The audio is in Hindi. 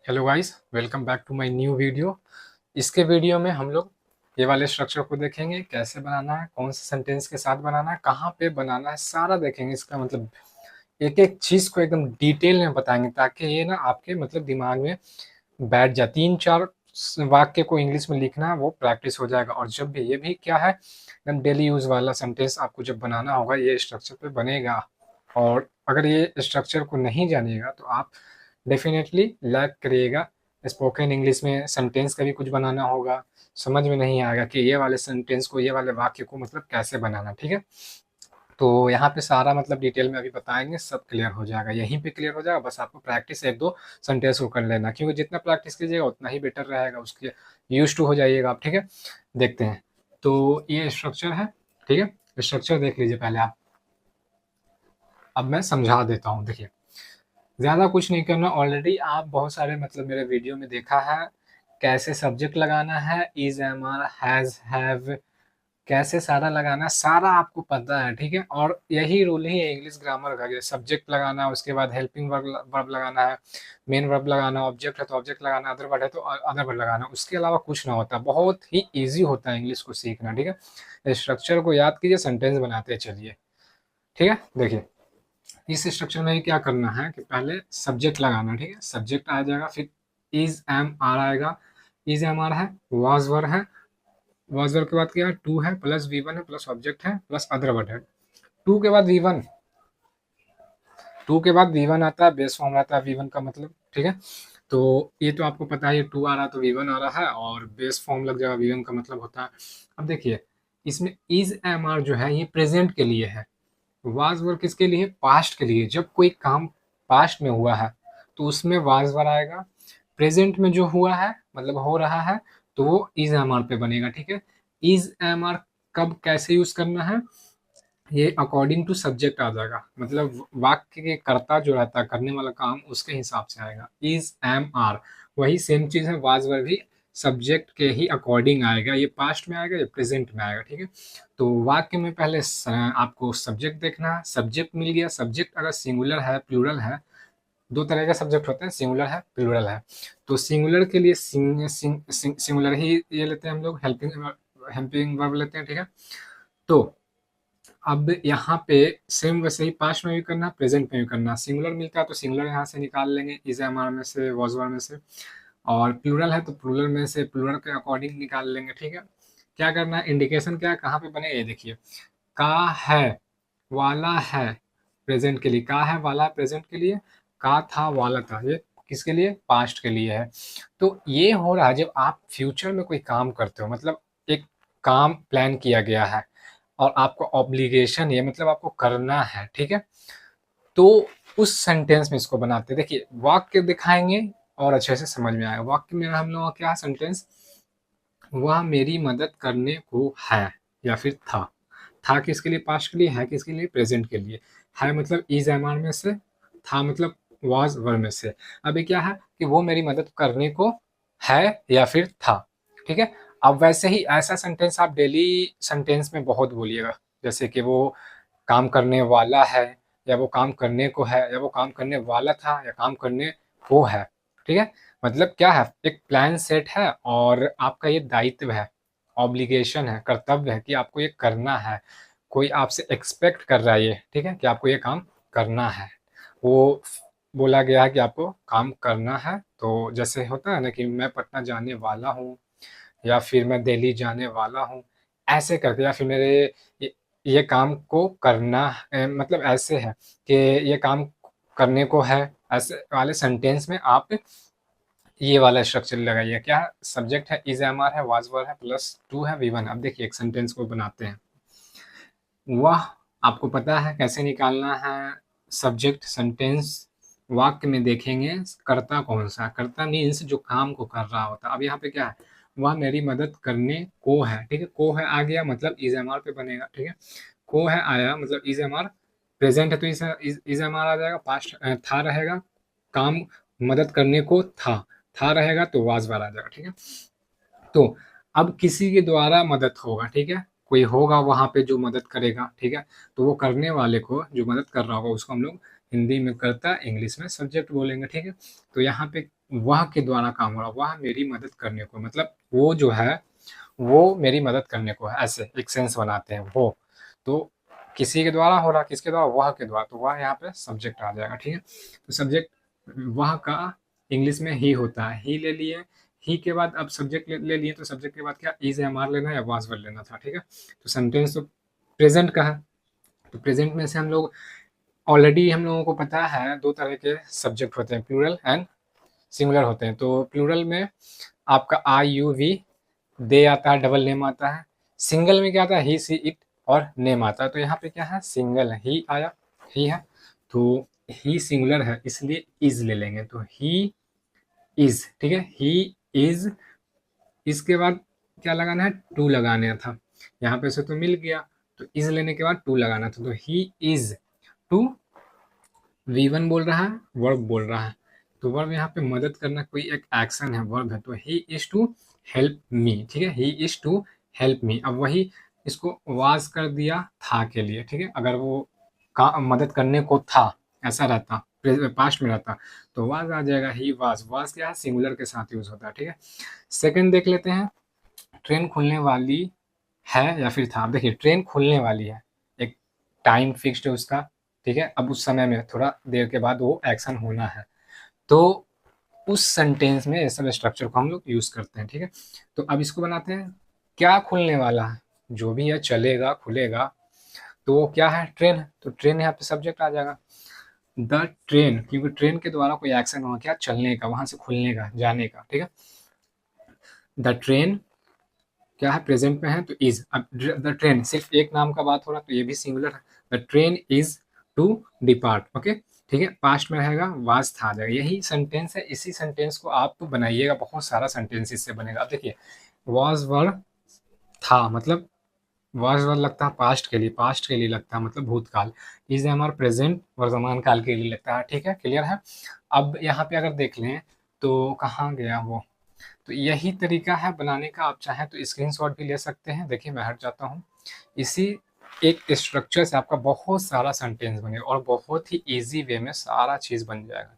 Hello guys, welcome back to my new video. इसके वीडियो में हम लोग ये वाले स्ट्रक्चर को देखेंगे, कैसे बनाना है, कौन से सेंटेंस के साथ बनाना है, कहाँ पे बनाना है, सारा देखेंगे। इसका मतलब एक एक चीज़ को एकदम डिटेल में बताएंगे ताकि ये ना आपके मतलब दिमाग में बैठ जाए। 3-4 वाक्य को इंग्लिश में लिखना है, वो प्रैक्टिस हो जाएगा। और जब भी ये भी क्या है, एकदम डेली यूज़ वाला सेंटेंस आपको जब बनाना होगा ये स्ट्रक्चर पे बनेगा। और अगर ये स्ट्रक्चर को नहीं जानिएगा तो आप डेफिनेटली लैग करिएगा। स्पोकन इंग्लिश में सेंटेंस का भी कुछ बनाना होगा, समझ में नहीं आएगा कि ये वाले सेंटेंस को, ये वाले वाक्य को मतलब कैसे बनाना। ठीक है, तो यहाँ पे सारा मतलब डिटेल में अभी बताएंगे, सब क्लियर हो जाएगा, यहीं पे क्लियर हो जाएगा। बस आपको प्रैक्टिस एक दो सेंटेंस को कर लेना, क्योंकि जितना प्रैक्टिस कीजिएगा उतना ही बेटर रहेगा, उसके यूज टू हो जाइएगा आप। ठीक है, देखते हैं। तो ये स्ट्रक्चर है, ठीक है, स्ट्रक्चर देख लीजिए पहले आप। अब मैं समझा देता हूँ, देखिए। ज़्यादा कुछ नहीं करना, ऑलरेडी आप बहुत सारे मतलब मेरे वीडियो में देखा है कैसे सब्जेक्ट लगाना है, is, am, are, has, have, कैसे सारा लगाना है, सारा आपको पता है। ठीक है, और यही रूल ही है इंग्लिश ग्रामर का। सब्जेक्ट लगाना है, उसके बाद हेल्पिंग वर्ब लगाना है, मेन वर्ब लगाना, ऑब्जेक्ट है तो ऑब्जेक्ट लगाना, अदर वर्ड है तो अदर वर्ड लगाना, उसके अलावा कुछ ना होता। बहुत ही ईजी होता है इंग्लिश को सीखना। ठीक है, स्ट्रक्चर को याद कीजिए, सेंटेंस बनाते चलिए। ठीक है, देखिए इस स्ट्रक्चर में क्या करना है कि पहले सब्जेक्ट लगाना। ठीक है, सब्जेक्ट आ जाएगा, फिर इज, एम, आर आएगा। इज, एम, आर है, वाज वर है, वाज वर के बाद क्या है, टू है, प्लस वी वन है, प्लस ऑब्जेक्ट है, प्लस अदर वर्ड है। टू के बाद वी वन, टू के बाद वी वन आता है, बेस फॉर्म आता है वी वन का मतलब। ठीक है, तो ये तो आपको पता है, ये टू आ रहा है तो वी वन आ रहा है, और बेस फॉर्म लग जाएगा, वी वन का मतलब होता है। अब देखिए इसमें इज, एम, आर जो है ये प्रेजेंट के लिए है, वाज वर किसके लिए, पास्ट के लिए। जब कोई काम पास्ट में हुआ है तो उसमें वाज वर आएगा। प्रेजेंट में जो हुआ है मतलब हो रहा है तो वो इज, एम, आर पे बनेगा। ठीक है, इज, एम, आर कब कैसे यूज करना है, ये अकॉर्डिंग टू सब्जेक्ट आ जाएगा। मतलब वाक्य के कर्ता जो रहता है, करने वाला काम, उसके हिसाब से आएगा इज, एम, आर। वही सेम चीज है, वाज वर भी सब्जेक्ट के ही अकॉर्डिंग आएगा, ये पास्ट में आएगा, ये प्रेजेंट में आएगा। ठीक है, तो वाक्य में पहले आपको सब्जेक्ट देखना है। सब्जेक्ट मिल गया, सब्जेक्ट अगर सिंगुलर है, प्लूरल है, दो तरह का सब्जेक्ट होता है, सिंगुलर है, प्लूरल है। तो सिंगुलर के लिए सिंगुलर ही ये लेते हैं हम लोग, हेल्पिंग हेल्पिंग वर्ब लेते हैं। ठीक है, तो अब यहाँ पे सेम वैसे ही पास्ट में भी करना, प्रेजेंट में भी करना। सिंगुलर मिलता है तो सिंगुलर यहाँ से निकाल लेंगे, इज, एम, आर में से, वॉज वर में से। और प्लूरल है तो प्लूरल में से प्लूरल के अकॉर्डिंग निकाल लेंगे। ठीक है, क्या करना है, इंडिकेशन क्या है, कहाँ पे बने, ये देखिए। का है, वाला है, प्रेजेंट के लिए का है, वाला है प्रेजेंट के लिए, का था, वाला था, ये किसके लिए, पास्ट के लिए है। तो ये हो रहा है जब आप फ्यूचर में कोई काम करते हो, मतलब एक काम प्लान किया गया है और आपको ऑब्लिगेशन है, मतलब आपको करना है। ठीक है, तो उस सेंटेंस में इसको बनाते हैं। देखिए वाक्य दिखाएंगे और अच्छे से समझ में आएगा। वाक्य में हम लोग क्या सेंटेंस, वह मेरी मदद करने को है, या फिर था किसके लिए, पास्ट के लिए, है किसके लिए, प्रेजेंट के लिए। है मतलब इज, एम, आर में से, था मतलब वाज वर में से। अभी क्या है कि वो मेरी मदद करने को है या फिर था। ठीक है, अब वैसे ही ऐसा सेंटेंस आप डेली सेंटेंस में बहुत बोलिएगा, जैसे कि वो काम करने वाला है, या वो काम करने को है, या वो काम करने वाला था, या काम करने को है। ठीक है, मतलब क्या है, एक प्लान सेट है और आपका ये दायित्व है, ऑब्लिगेशन है, कर्तव्य है कि आपको ये करना है। कोई आपसे एक्सपेक्ट कर रहा है ये, ठीक है, कि आपको ये काम करना है। वो बोला गया है कि आपको काम करना है। तो जैसे होता है ना कि मैं पटना जाने वाला हूँ, या फिर मैं दिल्ली जाने वाला हूँ, ऐसे करके, या फिर मेरे ये काम को करना मतलब ऐसे है कि ये काम करने को है, ऐसे वाले सेंटेंस में आप ये वाला स्ट्रक्चर लगाइए। क्या सब्जेक्ट है, इज, एम, आर है, वाज वर है, प्लस टू है, वी वन। अब देखिए एक सेंटेंस को बनाते हैं। वह, आपको पता है कैसे निकालना है सब्जेक्ट सेंटेंस। वाक्य में देखेंगे कर्ता कौन सा, कर्ता मीन्स जो काम को कर रहा होता है। अब यहाँ पे क्या है, वह मेरी मदद करने को है। ठीक है, को है आ गया मतलब इज, एम, आर पे बनेगा। ठीक है, को है आया मतलब इज, एम, आर, प्रेजेंट है तो इज, एम, आर आ जाएगा। पास्ट था रहेगा, काम मदद करने को था रहेगा तो वाज वर आ जाएगा। ठीक है, तो अब किसी के द्वारा मदद होगा। ठीक है, कोई होगा वहां पे जो मदद करेगा। ठीक है, तो वो करने वाले को जो मदद कर रहा होगा उसको हम लोग हिंदी में कर्ता, इंग्लिश में सब्जेक्ट बोलेंगे। ठीक है, तो यहाँ पे वह के द्वारा काम हो रहा, वह मेरी मदद करने को, मतलब वो जो है वो मेरी मदद करने को है, ऐसे एक सेंस बनाते हैं वो। तो किसी के द्वारा हो रहा, किसके द्वारा, वह के द्वारा, तो वह यहाँ पे सब्जेक्ट आ जाएगा, ठीक है। तो सब्जेक्ट वह का इंग्लिश में ही होता है, ही ले लिए, ही के बाद अब सब्जेक्ट ले लिए, तो सब्जेक्ट के बाद क्या इज एम आर लेना या वाज वर लेना था, ठीक है। तो सेंटेंस तो प्रेजेंट का है, तो प्रेजेंट में से हम लोग ऑलरेडी हम लोगों को पता है दो तरह के सब्जेक्ट होते हैं, प्लूरल एंड सिंगुलर होते हैं। तो प्लूरल में आपका आई यू वी दे आता है, डबल नेम आता है। सिंगल में क्या आता है, ही सी इट और नेम आता है। तो यहाँ पे क्या है, सिंगल है, ही आया, ही है, तो ही सिंगुलर है इसलिए इज ले लेंगे, तो ही इज, ठीक है, ही इज। इसके बाद क्या लगाना है, टू लगाना था, यहाँ पे से तो मिल गया, तो इज लेने के बाद टू लगाना था, तो ही इज टू V1 बोल रहा है, वर्ब बोल रहा है, तो वर्ब यहाँ पे मदद करना कोई एक एक्शन है, वर्ब है, तो he is to help me, ठीक है, he is to help me. अब वही इसको वाज कर दिया था के लिए, ठीक है, अगर वो मदद करने को था ऐसा रहता, पास्ट में रहता, तो वाज आ जाएगा, ही वाज। वाज क्या है, सिंगुलर के साथ यूज होता है, ठीक है। सेकंड देख लेते हैं, ट्रेन खुलने वाली है या फिर था। देखिए ट्रेन खुलने वाली है, एक टाइम फिक्स्ड है उसका, ठीक है, अब उस समय में थोड़ा देर के बाद वो एक्शन होना है, तो उस सेंटेंस में इस सब स्ट्रक्चर को हम लोग यूज करते हैं, ठीक है। तो अब इसको बनाते हैं, क्या खुलने वाला है, जो भी है चलेगा खुलेगा, तो वो क्या है, ट्रेन है, तो ट्रेन यहाँ पे सब्जेक्ट आ जाएगा। द ट्रेन, क्योंकि ट्रेन के द्वारा कोई एक्शन हुआ, क्या, चलने का, वहां से खुलने का, जाने का, ठीक है। द ट्रेन क्या है, प्रेजेंट में है, तो इज। अब द ट्रेन सिर्फ एक नाम का बात हो रहा, तो ये भी सिंगुलर है, the train is to depart, okay, ठीक है। पास्ट में रहेगा, वाज था आ जाएगा, यही सेंटेंस है। इसी सेंटेंस को आप तो बनाइएगा, बहुत सारा सेंटेंस इससे बनेगा। अब देखिए वाज वर था, मतलब वाज वर लगता है पास्ट के लिए, पास्ट के लिए लगता है मतलब भूतकाल। इज हमारा प्रेजेंट वर्तमान काल के लिए लगता है, ठीक है, क्लियर है। अब यहाँ पे अगर देख लें तो कहाँ गया वो, तो यही तरीका है बनाने का, आप चाहें तो स्क्रीनशॉट भी ले सकते हैं। देखिए मैं हट जाता हूँ, इसी एक स्ट्रक्चर से आपका बहुत सारा सेंटेंस बनेगा और बहुत ही इजी वे में सारा चीज़ बन जाएगा।